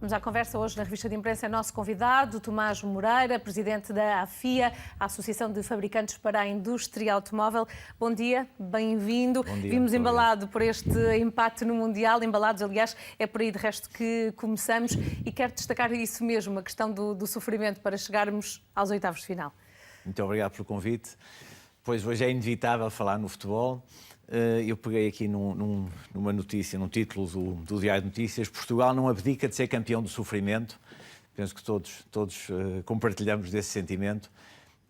Vamos à conversa hoje na revista de imprensa. É nosso convidado, Tomás Moreira, presidente da AFIA, a Associação de Fabricantes para a Indústria Automóvel. Bom dia, bem-vindo. Vimos embalado por este empate no Mundial, embalados, aliás, é por aí de resto que começamos, e quero destacar isso mesmo, a questão do sofrimento para chegarmos aos oitavos de final. Muito obrigado pelo convite. Pois hoje é inevitável falar no futebol. Eu peguei aqui numa notícia, num título do Diário de Notícias: Portugal não abdica de ser campeão do sofrimento. Penso que todos compartilhamos desse sentimento.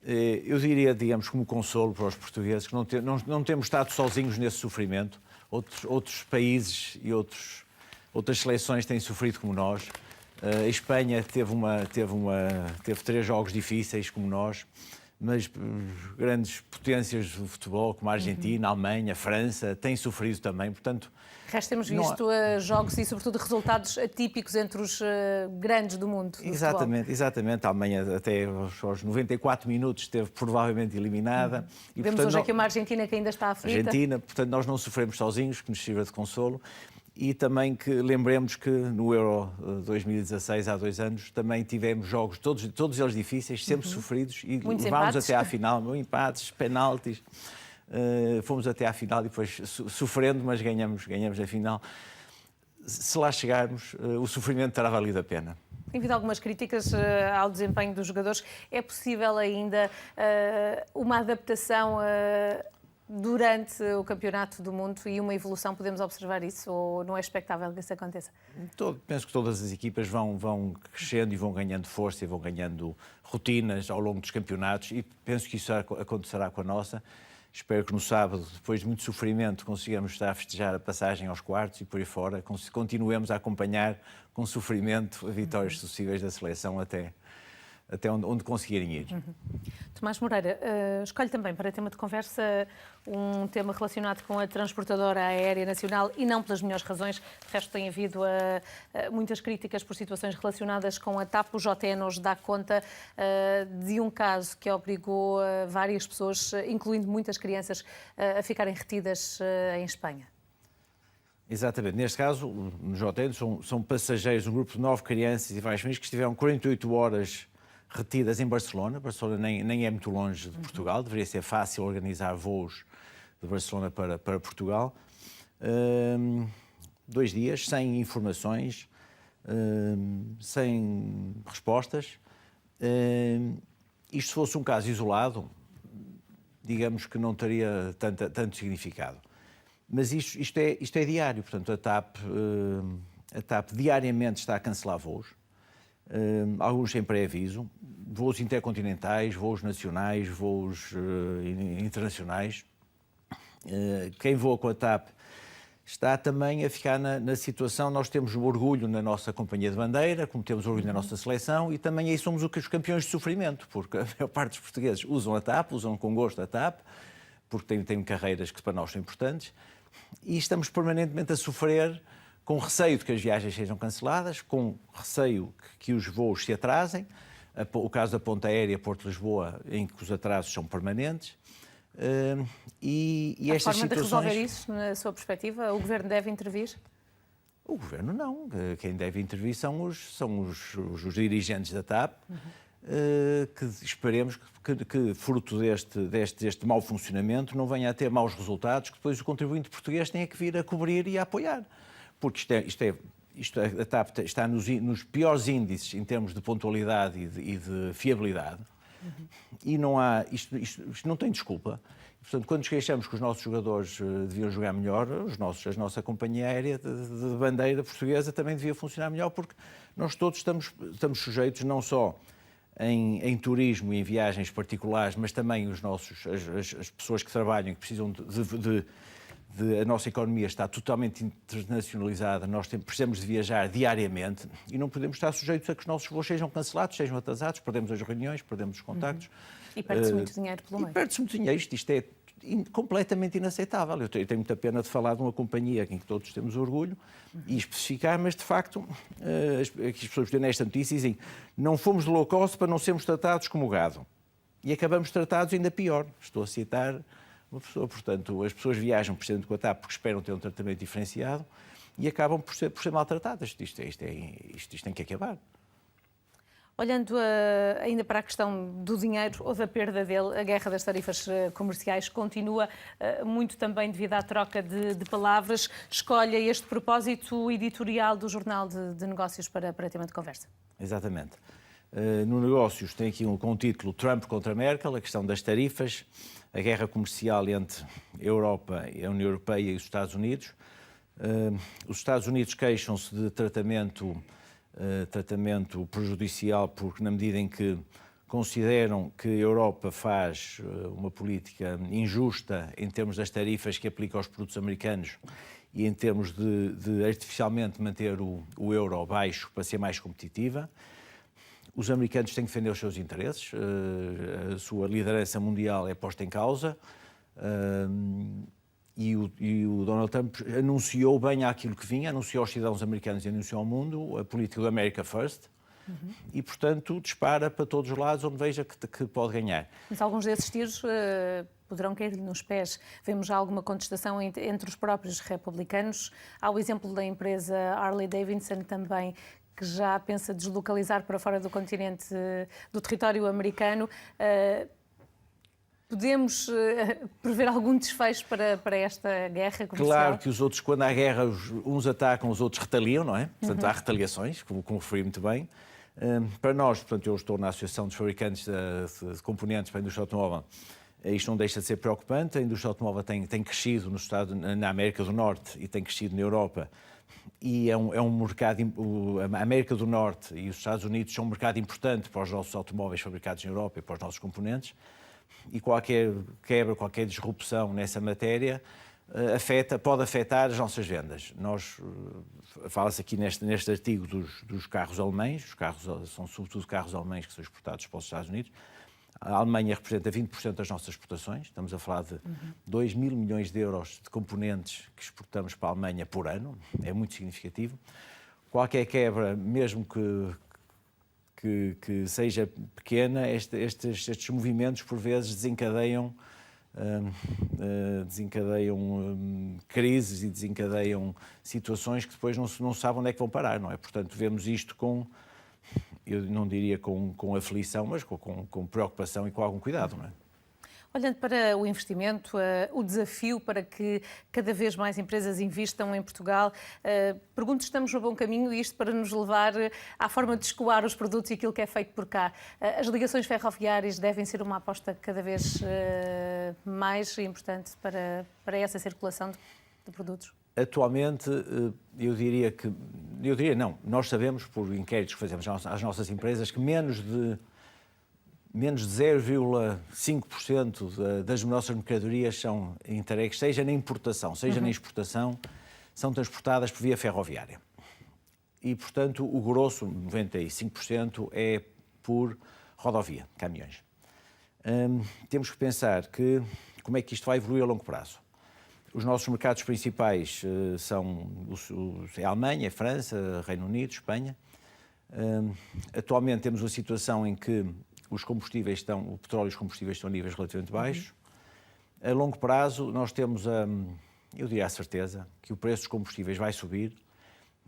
Eu diria, digamos, como consolo para os portugueses, que não temos estado sozinhos nesse sofrimento. Outros países e outras seleções têm sofrido como nós. A Espanha teve 3 jogos difíceis como nós, mas grandes potências do futebol, como a Argentina, a Alemanha, a França, têm sofrido também, portanto... De resto, temos visto jogos e, sobretudo, resultados atípicos entre os grandes do mundo. Exatamente. A Alemanha, até aos 94 minutos, esteve provavelmente eliminada. E, vemos hoje aqui uma Argentina que ainda está aflita. Portanto, nós não sofremos sozinhos, que nos sirva de consolo. E também que lembremos que no Euro 2016, há 2 anos, também tivemos jogos, todos eles difíceis, sempre sofridos, e muitos levámos empates. até à final, empates, penaltis, fomos até à final e depois sofrendo, mas ganhamos a final. Se lá chegarmos, o sofrimento terá valido a pena. Tem havido algumas críticas ao desempenho dos jogadores. É possível ainda uma adaptação durante o Campeonato do Mundo e uma evolução? Podemos observar isso, ou não é expectável que isso aconteça? Penso que todas as equipas vão crescendo e vão ganhando força e vão ganhando rotinas ao longo dos campeonatos, e penso que isso acontecerá com a nossa. Espero que no sábado, depois de muito sofrimento, consigamos estar a festejar a passagem aos quartos e por aí fora, continuemos a acompanhar com sofrimento as vitórias sucessivas da seleção até onde conseguirem ir. Tomás Moreira, escolhe também para tema de conversa um tema relacionado com a transportadora aérea nacional, e não pelas melhores razões. De resto, tem havido muitas críticas por situações relacionadas com a TAP. O JN hoje dá conta de um caso que obrigou várias pessoas, incluindo muitas crianças, a ficarem retidas em Espanha. Exatamente. Neste caso, no JN, são passageiros, um grupo de 9 crianças e várias famílias que estiveram 48 horas retidas em Barcelona. Barcelona nem é muito longe de Portugal, deveria ser fácil organizar voos de Barcelona para Portugal. 2 dias, sem informações, sem respostas. Isto, se fosse um caso isolado, digamos que não teria tanto significado. Mas isto é diário, portanto, a TAP diariamente está a cancelar voos. Alguns sem pré-aviso, voos intercontinentais, voos nacionais, voos internacionais. Quem voa com a TAP está também a ficar na situação. Nós temos orgulho na nossa companhia de bandeira, como temos orgulho na nossa seleção, e também aí somos os campeões de sofrimento, porque a maior parte dos portugueses usam a TAP, usam com gosto a TAP, porque têm carreiras que para nós são importantes, e estamos permanentemente a sofrer, com receio de que as viagens sejam canceladas, com receio que os voos se atrasem. O caso da ponta aérea Porto-Lisboa, em que os atrasos são permanentes. E estas forma situações... de resolver isso, na sua perspectiva, o Governo deve intervir? O Governo não. Quem deve intervir são os dirigentes da TAP, que esperemos que fruto deste mau funcionamento, não venha a ter maus resultados, que depois o contribuinte português tenha que vir a cobrir e a apoiar. Porque a TAP está nos piores índices em termos de pontualidade e de fiabilidade. E não há, isto não tem desculpa. Portanto, quando nos queixamos que os nossos jogadores deviam jogar melhor, a nossa companhia aérea de bandeira portuguesa também devia funcionar melhor, porque nós todos estamos sujeitos não só em turismo e em viagens particulares, mas também as pessoas que trabalham, que precisam a nossa economia está totalmente internacionalizada, nós precisamos de viajar diariamente e não podemos estar sujeitos a que os nossos voos sejam cancelados, sejam atrasados, perdemos as reuniões, perdemos os contactos. E perde-se muito dinheiro pelo meio. Perde-se muito dinheiro. Isto é completamente inaceitável. Eu tenho muita pena de falar de uma companhia em que todos temos orgulho e especificar, mas de facto, as pessoas que dão esta notícia dizem: não fomos de low cost para não sermos tratados como gado. E acabamos tratados ainda pior. Estou a citar uma pessoa. Portanto, as pessoas viajam precisamente com a TAP porque esperam ter um tratamento diferenciado e acabam por ser maltratadas. Isto tem que acabar. Olhando ainda para a questão do dinheiro ou da perda dele, a guerra das tarifas comerciais continua muito também devido à troca de palavras. Escolha este propósito editorial do Jornal de Negócios para tema de conversa. Exatamente. No Negócios tem aqui com o título Trump contra Merkel, a questão das tarifas, a guerra comercial entre a Europa, a União Europeia e os Estados Unidos. Os Estados Unidos queixam-se de tratamento prejudicial, porque na medida em que consideram que a Europa faz uma política injusta em termos das tarifas que aplica aos produtos americanos e em termos de artificialmente manter o euro baixo para ser mais competitiva. Os americanos têm que defender os seus interesses, a sua liderança mundial é posta em causa. E o Donald Trump anunciou bem aquilo que vinha, anunciou aos cidadãos americanos e anunciou ao mundo a política do America First. E, portanto, dispara para todos os lados onde veja que pode ganhar. Mas alguns desses tiros poderão cair-lhe nos pés. Vemos já alguma contestação entre os próprios republicanos. Há o exemplo da empresa Harley Davidson também, que já pensa deslocalizar para fora do continente, do território americano. Podemos prever algum desfecho para esta guerra comercial? Claro que os outros, quando há guerra, uns atacam, os outros retaliam, não é? Portanto, há retaliações, como referi muito bem. Para nós, portanto, eu estou na Associação dos Fabricantes de Componentes para a Indústria Automóvel. Isto não deixa de ser preocupante. A indústria automóvel tem crescido na América do Norte e tem crescido na Europa. E é um mercado, a América do Norte e os Estados Unidos são um mercado importante para os nossos automóveis fabricados na Europa e para os nossos componentes. E qualquer quebra, qualquer disrupção nessa matéria pode afetar as nossas vendas. Fala-se aqui neste artigo dos carros alemães, os carros são sobretudo carros alemães que são exportados para os Estados Unidos. A Alemanha representa 20% das nossas exportações, estamos a falar de 2 mil milhões de euros de componentes que exportamos para a Alemanha por ano, é muito significativo. Qualquer quebra, mesmo que seja pequena, estes movimentos por vezes desencadeiam crises e desencadeiam situações que depois não sabem onde é que vão parar, não é? Portanto, vemos isto eu não diria com aflição, mas com preocupação e com algum cuidado, não é? Olhando para o investimento, o desafio para que cada vez mais empresas investam em Portugal, pergunto se estamos no bom caminho, e isto para nos levar à forma de escoar os produtos e aquilo que é feito por cá. As ligações ferroviárias devem ser uma aposta cada vez mais importante para essa circulação de produtos? Atualmente, nós sabemos, por inquéritos que fazemos às nossas empresas, que menos de 0,5% das nossas mercadorias são entregues, seja na importação, seja na exportação, são transportadas por via ferroviária. E, portanto, o grosso, 95%, é por rodovia, caminhões. Temos que pensar como é que isto vai evoluir a longo prazo. Os nossos mercados principais são a Alemanha, a França, Reino Unido, Espanha. Atualmente temos uma situação em que o petróleo e os combustíveis estão a níveis relativamente baixos. A longo prazo nós temos, eu diria a certeza, que o preço dos combustíveis vai subir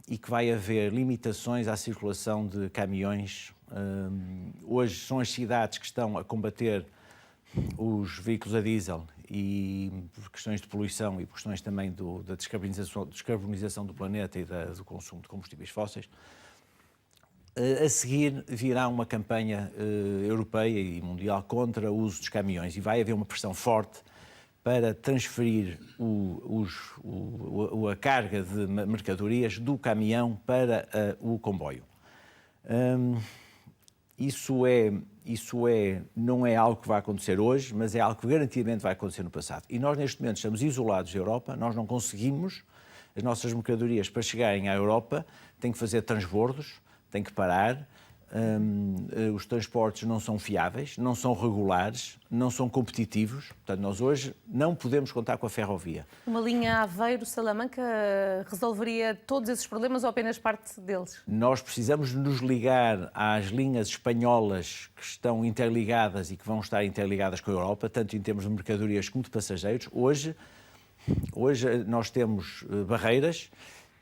e que vai haver limitações à circulação de caminhões. Hoje são as cidades que estão a combater os veículos a diesel e por questões de poluição e por questões também da descarbonização do planeta e do consumo de combustíveis fósseis. A seguir virá uma campanha europeia e mundial contra o uso dos caminhões e vai haver uma pressão forte para transferir a carga de mercadorias do caminhão para o comboio. Isso não é algo que vai acontecer hoje, mas é algo que garantidamente vai acontecer no passado. E nós, neste momento, estamos isolados da Europa, nós não conseguimos, as nossas mercadorias, para chegarem à Europa, têm que fazer transbordos, têm que parar, os transportes não são fiáveis, não são regulares, não são competitivos. Portanto, nós hoje não podemos contar com a ferrovia. Uma linha Aveiro-Salamanca resolveria todos esses problemas ou apenas parte deles? Nós precisamos nos ligar às linhas espanholas que estão interligadas e que vão estar interligadas com a Europa, tanto em termos de mercadorias como de passageiros. Hoje nós temos barreiras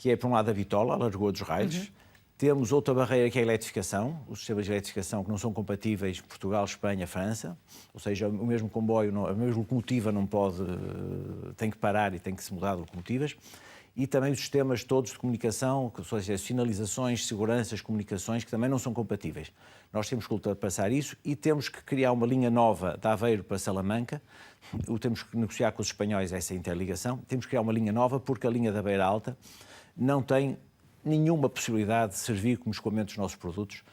que é, por um lado, a bitola, a largura dos raios. Temos outra barreira que é a eletrificação, os sistemas de eletrificação que não são compatíveis Portugal, Espanha, França, ou seja, o mesmo comboio, a mesma locomotiva não pode, tem que parar e tem que se mudar de locomotivas. E também os sistemas todos de comunicação, ou seja, sinalizações, seguranças, comunicações, que também não são compatíveis. Nós temos que ultrapassar isso e temos que criar uma linha nova de Aveiro para Salamanca. Temos que negociar com os espanhóis essa interligação. Temos que criar uma linha nova porque a linha da Beira Alta não tem nenhuma possibilidade de servir como escoamento dos nossos produtos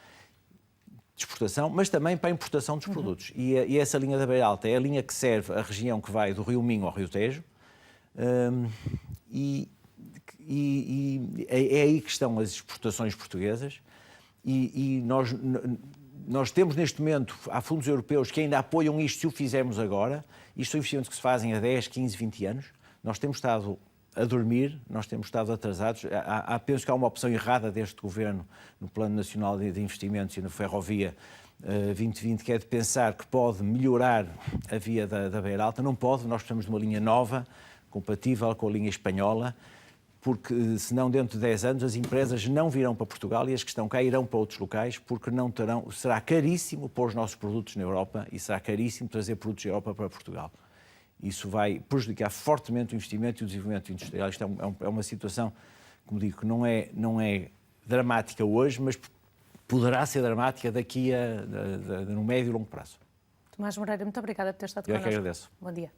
de exportação, mas também para a importação dos produtos. E essa linha da Beira Alta é a linha que serve a região que vai do Rio Minho ao Rio Tejo, e é aí que estão as exportações portuguesas, e nós temos neste momento, há fundos europeus que ainda apoiam isto se o fizermos agora. Isto são investimentos que se fazem há 10, 15, 20 anos. Nós temos estado a dormir, nós temos estado atrasados. Penso que há uma opção errada deste Governo no Plano Nacional de Investimentos e no Ferrovia 2020, que é de pensar que pode melhorar a via da Beira Alta. Não pode, nós precisamos de uma linha nova, compatível com a linha espanhola, porque senão dentro de 10 anos as empresas não virão para Portugal e as que estão cá irão para outros locais, porque não terão, será caríssimo pôr os nossos produtos na Europa e será caríssimo trazer produtos da Europa para Portugal. Isso vai prejudicar fortemente o investimento e o desenvolvimento industrial. Isto é uma situação, como digo, que não é dramática hoje, mas poderá ser dramática daqui no médio e longo prazo. Tomás Moreira, muito obrigada por ter estado connosco. connosco. Eu é que agradeço. Bom dia.